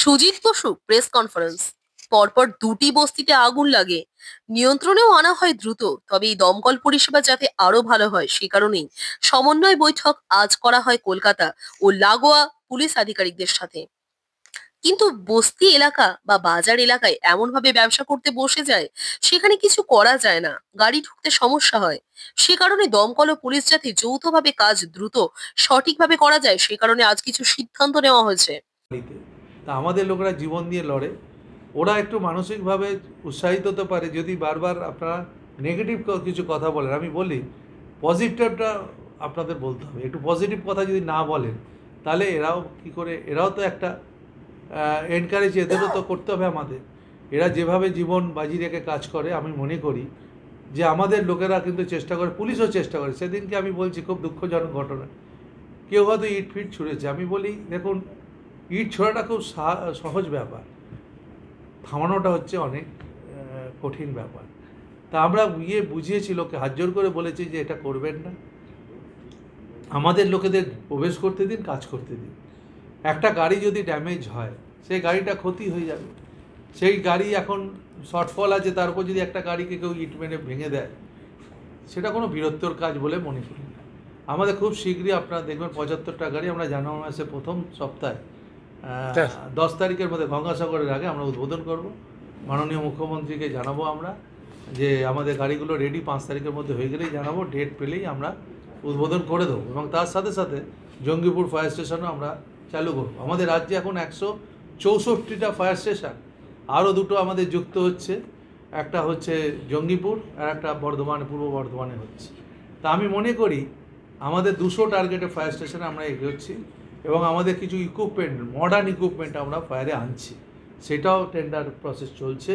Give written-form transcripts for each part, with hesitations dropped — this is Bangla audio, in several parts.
Sujit Basu press conference. পরপর দুটি বস্তিতে আগুন লাগে, নিয়ন্ত্রণেও আনা হয় দ্রুত। তবে এই দমকল পরিষেবা যাতে আরো ভালো হয় সে কারণেই সমন্বয় বৈঠক আজ করা হয় কলকাতা ও লাগোয়া পুলিশ আধিকারিকদের সাথে। কিন্তু বস্তি এলাকা বা বাজার এলাকায় এমন ভাবে ব্যবসা করতে বসে যায়, সেখানে কিছু করা যায় না, গাড়ি ঢুকতে সমস্যা হয়। সে কারণে দমকল ও পুলিশ যাতে যৌথভাবে কাজ দ্রুত সঠিকভাবে করা যায় সে কারণে আজ কিছু সিদ্ধান্ত নেওয়া হয়েছে। বাড়িতে তা আমাদের লোকেরা জীবন দিয়ে লড়ে। ওরা একটু মানসিকভাবে উৎসাহিত হতে পারে যদি বারবার আপনারা নেগেটিভ কিছু কথা বলেন। আমি বলি পজিটিভটা আপনাদের বলতে হবে। একটু পজিটিভ কথা যদি না বলেন তাহলে এরাও কি করে, এরাও তো একটা এনকারেজ এদেরও তো করতে হবে আমাদের। এরা যেভাবে জীবন বাজি রেখে কাজ করে আমি মনে করি যে আমাদের লোকেরা কিন্তু চেষ্টা করে, পুলিশও চেষ্টা করে। সেদিনকে আমি বলছি খুব দুঃখজনক ঘটনা, কেউ হয়তো ইট ফিট ছুঁড়েছে। আমি বলি দেখুন, ইট ছোড়াটা খুব সহজ ব্যাপার, থামানোটা হচ্ছে অনেক কঠিন ব্যাপার। তা আমরা বুঝিয়েছি, লোককে হাত জোর করে বলেছি যে এটা করবেন না, আমাদের লোকেদের প্রবেশ করতে দিন, কাজ করতে দিন। একটা গাড়ি যদি ড্যামেজ হয় সেই গাড়িটা ক্ষতি হয়ে যাবে। সেই গাড়ি এখন শর্টফল আছে, তার উপর যদি একটা গাড়িকে কেউ ইট মেরে ভেঙে দেয়, সেটা কোনো বীরত্বর কাজ বলে মনে করি না। আমাদের খুব শীঘ্রই আপনারা দেখবেন 75টা গাড়ি আমরা জানুয়ারি মাসে প্রথম সপ্তাহে 10 তারিখের মধ্যে গঙ্গাসাগরের আগে আমরা উদ্বোধন করব। মাননীয় মুখ্যমন্ত্রীকে জানাবো আমরা যে আমাদের গাড়িগুলো রেডি, 5 তারিখের মধ্যে হয়ে গেলেই জানাবো, ডেট পেলেই আমরা উদ্বোধন করে দেবো। এবং তার সাথে সাথে জঙ্গিপুর ফায়ার স্টেশনও আমরা চালু করব। আমাদের রাজ্যে এখন 164টা ফায়ার স্টেশন, আরও দুটো আমাদের যুক্ত হচ্ছে, একটা হচ্ছে জঙ্গিপুর আর একটা বর্ধমানে, পূর্ব বর্ধমানে হচ্ছে। তা আমি মনে করি আমাদের 200 টার্গেটে ফায়ার স্টেশনে আমরা এগোচ্ছি এবং আমাদের কিছু ইকুইপমেন্ট, মডার্ন ইকুইপমেন্ট আমরা ফায়ারে আনছি, সেটাও টেন্ডার প্রসেস চলছে।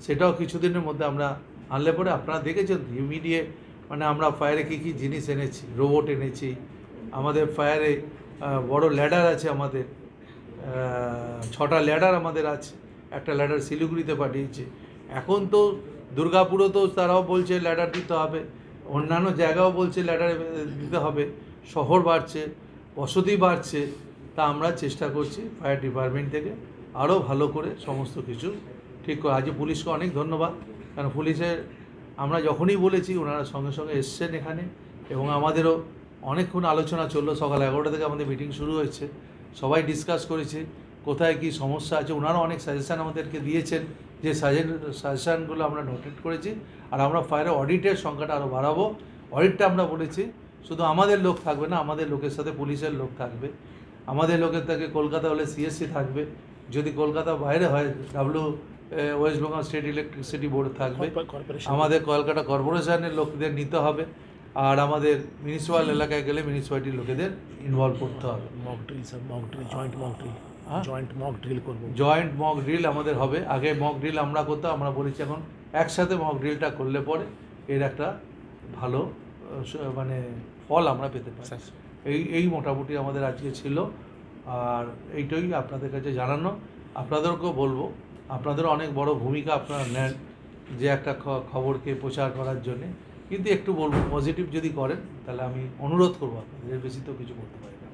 সেটাও কিছুদিনের মধ্যে আমরা আনলে পরে, আপনারা দেখেছেন ইমিডিয়েট মানে আমরা ফায়ারে কী কী জিনিস এনেছি, রোবট এনেছি, আমাদের ফায়ারে বড় ল্যাডার আছে, আমাদের 6টা ল্যাডার আমাদের আছে। একটা ল্যাডার শিলিগুড়িতে পাঠিয়েছে। এখন তো দুর্গাপুরও তো তারাও বলছে ল্যাডার দিতে হবে, অন্যান্য জায়গাও বলছে ল্যাডার দিতে হবে। শহর বাড়ছে, বসতি বাড়ছে, তা আমরা চেষ্টা করছি ফায়ার ডিপার্টমেন্ট থেকে আরও ভালো করে সমস্ত কিছু ঠিক করে। আজ পুলিশকে অনেক ধন্যবাদ, কারণ পুলিশের আমরা যখনই বলেছি ওনারা সঙ্গে সঙ্গে এসছেন এখানে, এবং আমাদেরও অনেকক্ষণ আলোচনা চললো। সকাল 11টা থেকে আমাদের মিটিং শুরু হয়েছে, সবাই ডিসকাস করেছে কোথায় কী সমস্যা আছে। ওনারাও অনেক সাজেশান আমাদেরকে দিয়েছেন, যে সাজেশানগুলো আমরা নোটেট করেছি। আর আমরা ফায়ারের অডিটের সংখ্যাটা আরও বাড়াবো। অডিটটা আমরা বলেছি শুধু আমাদের লোক থাকবে না, আমাদের লোকের সাথে পুলিশের লোক থাকবে। আমাদের লোকের থেকে কলকাতা হলে সিএসসি থাকবে, যদি কলকাতা বাইরে হয় West Bengal state electricity board থাকবে। আমাদের কলকাতা কর্পোরেশনের লোকদের নিতে হবে, আর আমাদের মিউনিসিপ্যাল এলাকায় গেলে মিউনিসিপ্যালিটির লোকেদের ইনভলভ করতে হবে। জয়েন্ট মক ড্রিল আমাদের হবে। আগে মক ড্রিল আমরা করতাম, আমরা বলেছি এখন একসাথে মক ড্রিলটা করলে পরে এর একটা ভালো মানে ফল আমরা পেতে পারি। এই মোটামুটি আমাদের আজকে ছিল। আর এইটাই আপনাদের কাছে জানানো। আপনাদেরকেও বলবো, আপনাদেরও অনেক বড় ভূমিকা আপনারা নেন যে একটা খবরকে প্রচার করার জন্যে, কিন্তু একটু বলবো পজিটিভ যদি করেন তাহলে আমি অনুরোধ করবো আপনাদের, এর বেশি তো কিছু করতে পারি না।